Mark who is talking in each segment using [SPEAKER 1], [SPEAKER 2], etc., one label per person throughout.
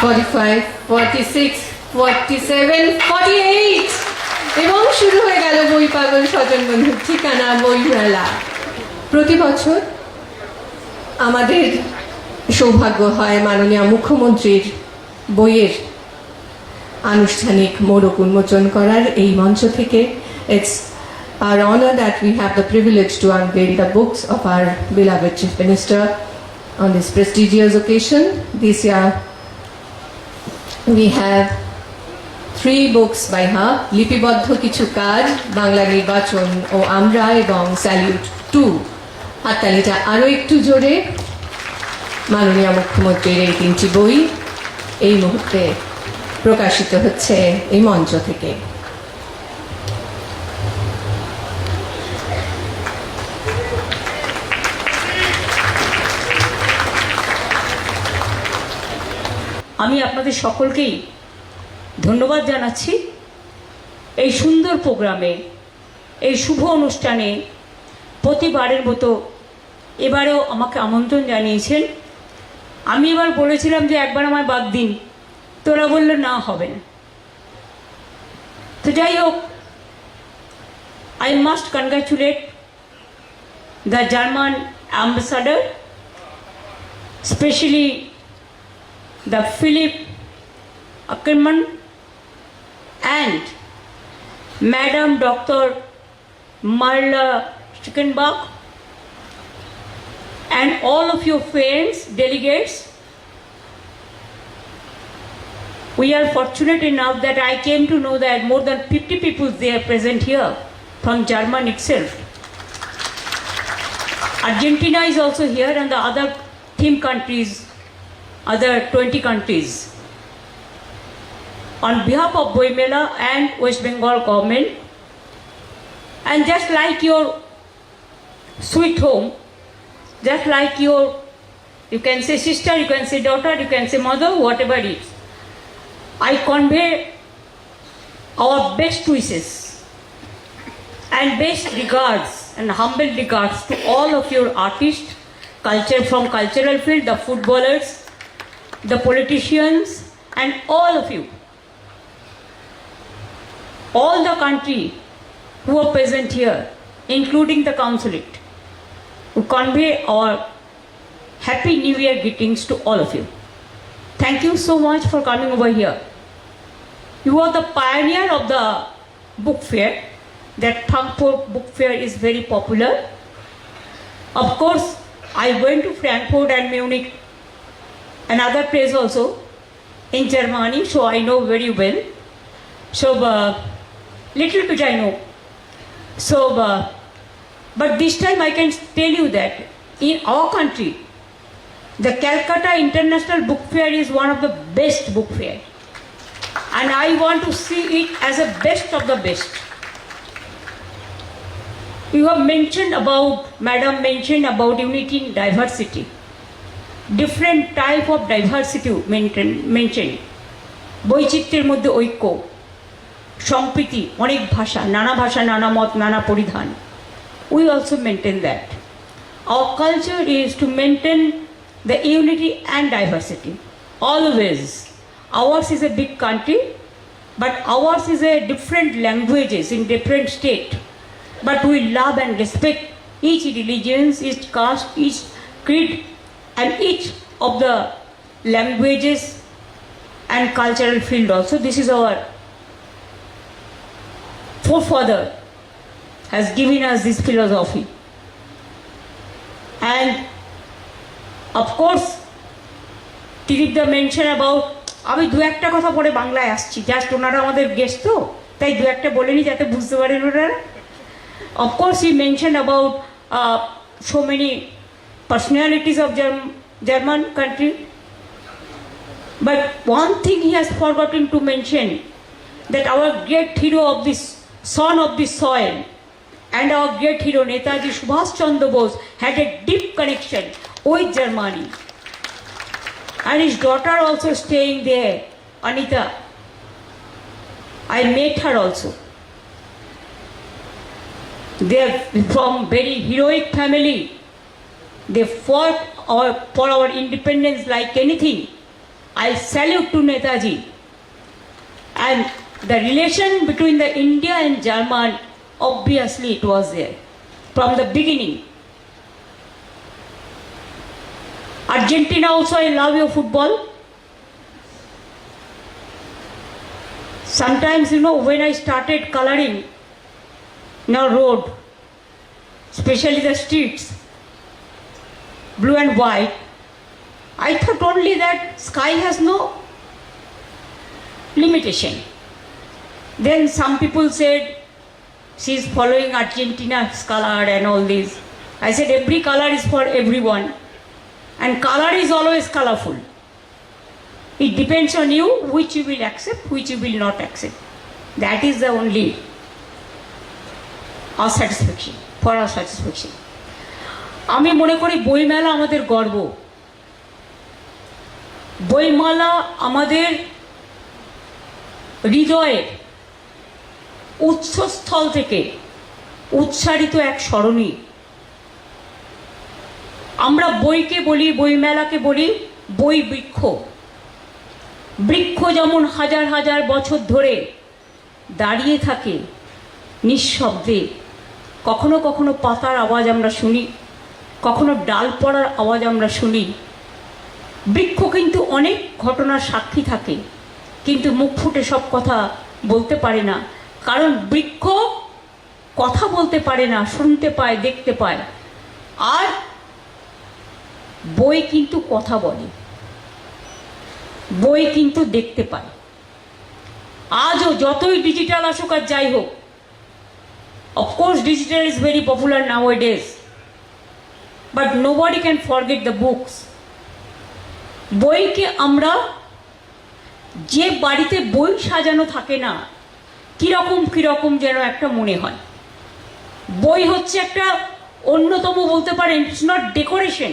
[SPEAKER 1] 45, 46, 47, 48 এবং শুরু হয়ে গেল বই পাগল স্বজন বন্ধুর ঠিকানা বইমেলা। প্রতি বছর আমাদের সৌভাগ্য হয় মাননীয় মুখ্যমন্ত্রীর বইয়ের আনুষ্ঠানিক মোড়ক উন্মোচন করার এই মঞ্চ থেকে। It's our honor that we have the privilege to unveil the books of our beloved Chief Minister on this prestigious occasion. This year we have 3 books by her: লিপিবদ্ধ কিছু কাজ, বাংলা নির্বাচন ও আমরা এবং স্যালিউট 2। হাততালিটা আরও একটু জোরে। মাননীয় মুখ্যমন্ত্রীর এই 3টি বই এই মুহূর্তে প্রকাশিত হচ্ছে এই মঞ্চ থেকে।
[SPEAKER 2] আমি আপনাদের সকলকেই ধন্যবাদ জানাচ্ছি এই সুন্দর প্রোগ্রামে, এই শুভ অনুষ্ঠানে প্রতিবারের মতো এবারেও আমাকে আমন্ত্রণ জানিয়েছেন। আমি এবার বলেছিলাম যে একবার আমায় বাদ দিন, তোরা বললো না হবে না। তো যাই হোক, I must congratulate the German ambassador, specially the Philip Ackermann and Madam Dr. Marla Schickenbach and all of your friends, delegates. We are fortunate enough that I came to know that more than 50 people they are present here from Germany itself. Argentina is also here and the other theme countries, other 20 countries. On behalf of Boimela and West Bengal government, and just like your sweet home, just like your, you can say sister, you can say daughter, you can say mother, whatever it is, I convey our best wishes and best regards and humble regards to all of your artists, culture from cultural field, the footballers, the politicians, and all of you, all the country who are present here, including the consulate, who convey our happy new year greetings to all of you. Thank you so much for coming over here. You are the pioneer of the book fair. That Frankfurt book fair is very popular. Of course, I went to Frankfurt and Munich and other place also in Germany, so I know very well. So little bit I know. So but this time I can tell you that in our country, the Calcutta International Book Fair is one of the best book fair, and I want to see it as a best of the best. You have mentioned about, Madam mentioned about unity in diversity. Different type of diversity mentioned. বৈচিত্র্যের মধ্যে ঐক্য, সম্প্রীতি, অনেক ভাষা, নানা মত, নানা পরিধান. We also maintain that. Our culture is to maintain the unity and diversity. Always. Ours is a big country, but ours is a different languages in different state. But we love and respect each religion, each caste, each creed, and each of the languages and cultural field also. This is our forefather has given us this philosophy. And of course, Tiribda mentioned about, আমি দু একটা কথা পরে বাংলায় আসছি, just ওনারা আমাদের guest তো, তাই দু একটা বলে নি যাতে বুঝতে পারেন ওনারা। Of course, he mentioned about so many personalities of German country, but one thing he has forgotten to mention, that our great hero of this son of this soil and our great hero Netaji Subhash Chandra Bose had a deep connection with Germany, and his daughter also staying there, Anita. I met her also. They are from very heroic family. They fought for our independence like anything. I salute to Netaji. And the relation between the India and German, obviously it was there from the beginning. Argentina also, I love your football. Sometimes, when I started coloring road, especially the streets, blue and white, I thought only that sky has no limitation. Then some people said she is following Argentina's color and all this. I said every color is for everyone, and color is always colorful. It depends on you which you will accept, which you will not accept. That is the only our satisfaction, for our satisfaction. আমি মনে করি বইমেলা আমাদের গর্ব। বইমেলা আমাদের হৃদয়ের উৎসস্থল থেকে উচ্চারিত এক স্মরণী। আমরা বইকে বলি, বইমেলাকে বলি বই বৃক্ষ। বৃক্ষ যেমন হাজার হাজার বছর ধরে দাঁড়িয়ে থাকে নিঃশব্দে, কখনো কখনো পাতার আওয়াজ আমরা শুনি, কখনো ডাল পড়ার আওয়াজ আমরা শুনি। বৃক্ষ কিন্তু অনেক ঘটনার সাক্ষী থাকে, কিন্তু মুখ ফুটে সব কথা বলতে পারে না, কারণ বৃক্ষ কথা বলতে পারে না, শুনতে পায়, দেখতে পায়। আর বই কিন্তু কথা বলে, বই কিন্তু দেখতে পায়। আজও যতই ডিজিটাল আসুক আর যাই হোক, of course digital is very popular নাওয়াডেজ, but nobody can forget the books. বইকে আমরা, যে বাড়িতে বই সাজানো থাকে না, কীরকম কীরকম যেন একটা মনে হয়। বই হচ্ছে একটা অন্যতম, বলতে পারেন ইটস নট ডেকোরেশন,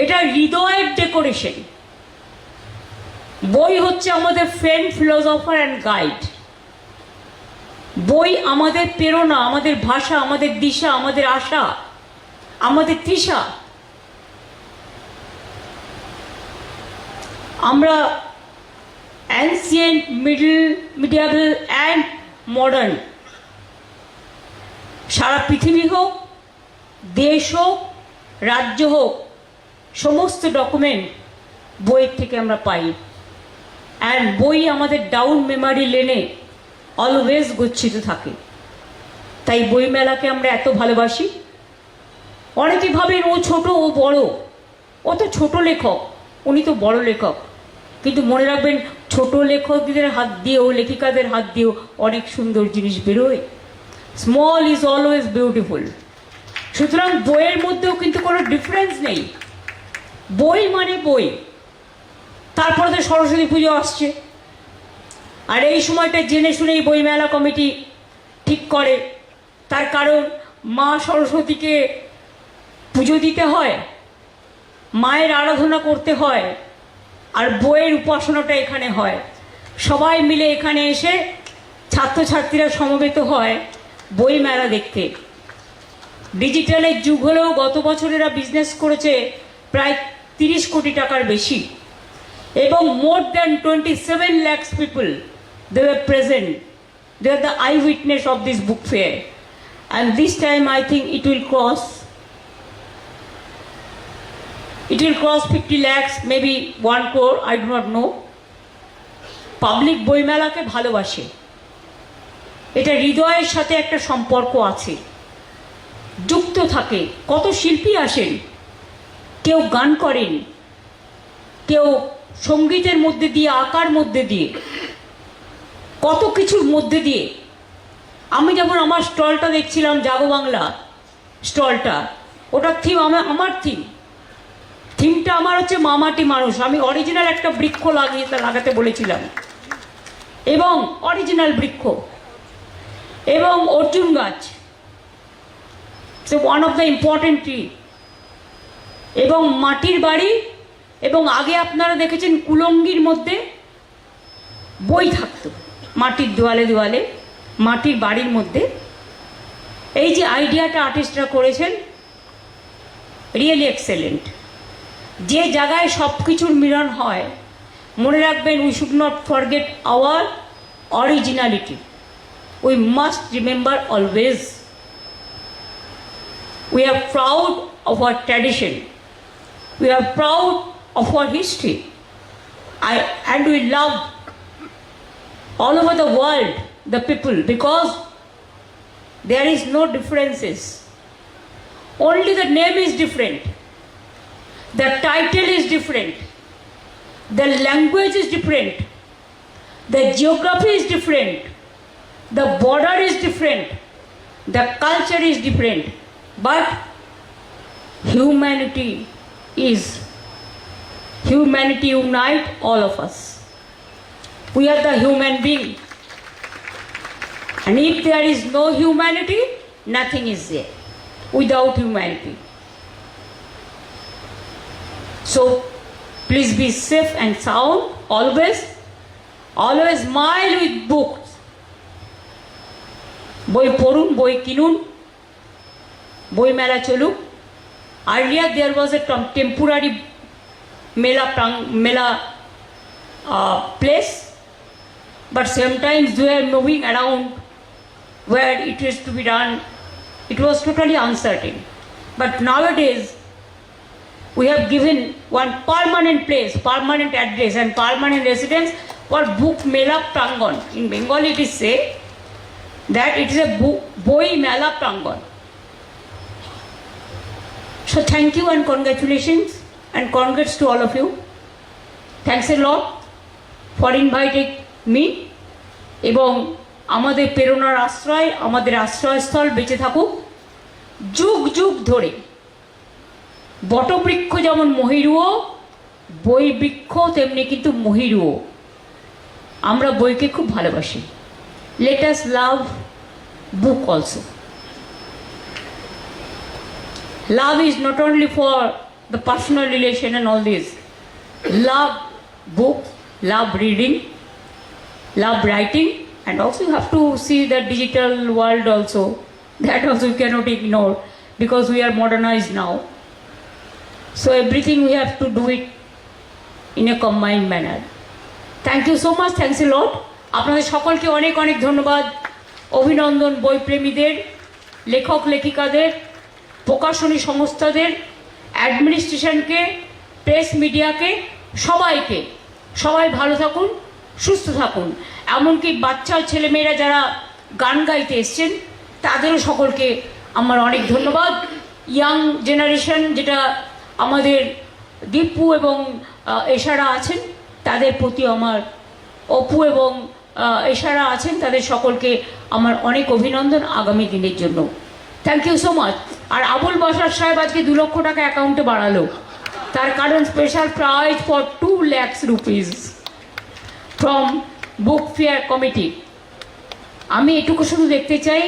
[SPEAKER 2] এটা হৃদয়ের ডেকোরেশন। বই হচ্ছে আমাদের ফ্রেন্ড, ফিলোসফার অ্যান্ড গাইড। বই আমাদের প্রেরণা, আমাদের ভাষা, আমাদের দিশা, আমাদের আশা, আমাদের তৃষা। আমরা অ্যানসিয়েন্ট, মিডিয়াবল অ্যান্ড মডার্ন, সারা পৃথিবী হোক, দেশ হোক, রাজ্য হোক, সমস্ত ডকুমেন্ট বইয়ের থেকে আমরা পাই। অ্যান্ড বই আমাদের ডাউন মেমারি লেনে অলওয়েজ গচ্ছিত থাকে। তাই বইমেলাকে আমরা এত ভালোবাসি। অনেকে ভাবেন ও ছোট, ও বড়, ও তো ছোট লেখক, উনি তো বড় লেখক। কিন্তু মনে রাখবেন, ছোট লেখকদের হাত দিয়েও, লেখিকাদের হাত দিয়েও অনেক সুন্দর জিনিস বেরোয়। Small is always beautiful. সুতরাং বইয়ের মধ্যেও কিন্তু কোনো ডিফারেন্স নেই। বই মানে বই। তারপরে তো সরস্বতী পুজো আসছে, আর এই সময়টা জেনে শুনেই বইমেলা কমিটি ঠিক করে। তার কারণ মা সরস্বতীকে পুজো দিতে হয়, মায়ের আরাধনা করতে হয়, আর বইয়ের উপাসনাটা এখানে হয়। সবাই মিলে এখানে এসে ছাত্রছাত্রীরা সমবেত হয় বই মেলা দেখতে। ডিজিটালের যুগ হলেও গত বছর এরা বিজনেস করেছে প্রায় 30 কোটি টাকার বেশি, এবং more than 27 lakhs people they were present. They are the eyewitness of this book fair, and this time I think it will cross 50 lakhs, maybe 1 crore, I do not know. Public বইমেলাকে ভালোবাসে, এটা হৃদয়ের সাথে একটা সম্পর্ক আছে, যুক্ত থাকে। কত শিল্পী আসেন, কেউ গান করেন, কেউ সঙ্গীতের মধ্যে দিয়ে, আঁকার মধ্যে দিয়ে, কত কিছুর মধ্যে দিয়ে। আমি যেমন আমার স্টলটা দেখছিলাম, জাগো বাংলা স্টলটা, ওটার থিম আমার থিমটা আমার হচ্ছে মামাটি মানুষ। আমি অরিজিনাল একটা বৃক্ষ লাগাতে বলেছিলাম, এবং অরিজিনাল বৃক্ষ এবং অর্জুন গাছ, so one of the important tree, এবং মাটির বাড়ি। এবং আগে আপনারা দেখেছেন কুলঙ্গির মধ্যে বই থাকতো, মাটির দেওয়ালে দেওয়ালে, মাটির বাড়ির মধ্যে। এই যে আইডিয়াটা আর্টিস্টরা করেছেন, রিয়েলি এক্সেলেন্ট। যে জায়গায় সব কিছুর মিলন হয়, মনে রাখবেন, we should not forget our originality. We must remember always. We are proud of our tradition. We are proud of our history. And we love all over the world the people, because there is no differences. Only the name is different. The title is different. The language is different. The geography is different. The border is different. The culture is different. But humanity unite all of us. We are the human being. And if there is no humanity, nothing is there without humanity. So please be safe and sound always. Always smile with books. বই পড়ুন, বই কিনুন, বই মেলা চলুক। Earlier there was a temporary mela place, but sometimes we are moving around where it is to be done. It was totally uncertain. But nowadays we have given one permanent place, permanent address and permanent residence for book mela prangon. In Bengali it is said that it is a boi mela prangon. So thank you and congratulations and congrats to all of you. Thanks a lot for inviting me. এবং আমাদের প্রেরণার আশ্রয়, আমাদের আশ্রয়স্থল বেঁচে থাকুক যুগ যুগ ধরে। বটবৃক্ষ যেমন মহিরুও, বই বৃক্ষ তেমনি কিন্তু মহিরুও। আমরা বইকে খুব ভালোবাসি। Let us love book also. Love is not only for the personal relation and all this. Love book, love reading, love writing, and also you have to see the digital world also. That also you cannot ignore, because we are modernized now. So everything we have to do it in a combined manner. Thank you so much, thanks a lot. আপনাদের সকলকে অনেক অনেক ধন্যবাদ, অভিনন্দন বইপ্রেমীদের, লেখক লেখিকাদের, প্রকাশনী সংস্থাদের, অ্যাডমিনিস্ট্রেশনকে, press মিডিয়াকে, সবাইকে। সবাই ভালো থাকুন, সুস্থ থাকুন। এমনকি বাচ্চা ছেলেমেয়েরা যারা গান গাইতে এসছেন তাদেরও সকলকে আমার অনেক ধন্যবাদ। ইয়াং জেনারেশন, যেটা আমাদের দীপু এবং এশারা আছেন, তাদের প্রতি আমার, অপু এবং এশারা আছেন, তাদের সকলকে আমার অনেক অভিনন্দন আগামী দিনের জন্য। Thank you so much. আর আবুল বাশার সাহেব আজকে 2 লক্ষ টাকা অ্যাকাউন্টে বাড়ালো, তার কারণ special prize for 2 lakh rupees from book fair committee. আমি এটুকু শুধু দেখতে চাই,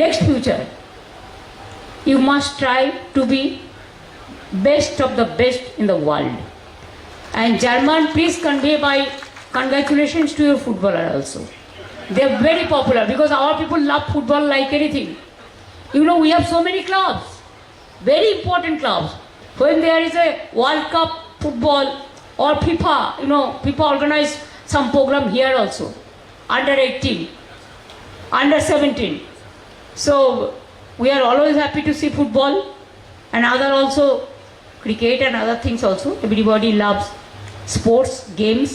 [SPEAKER 2] next future you must try to be best of the best in the world. And German, please convey my congratulations to your footballer also. They are very popular because our people love football like anything. You know, we have so many clubs, very important clubs. When there is a World Cup football or FIFA, you know, FIFA organize some program here also, under 18, under 17. So we are always happy to see football and other also cricket and other things also. Everybody loves sports, games,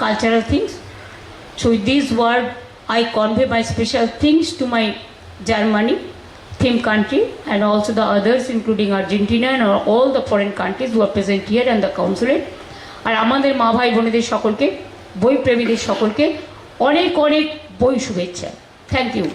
[SPEAKER 2] cultural things. So with this word, I convey my special thanks to my Germany theme country and also the others including Argentina and all the foreign countries who are present here and the consulate. আর আমাদের মা ভাই বোনেদের সকলকে, বই প্রেমীদের সকলকে অনেক অনেক বই শুভেচ্ছা। Thank you.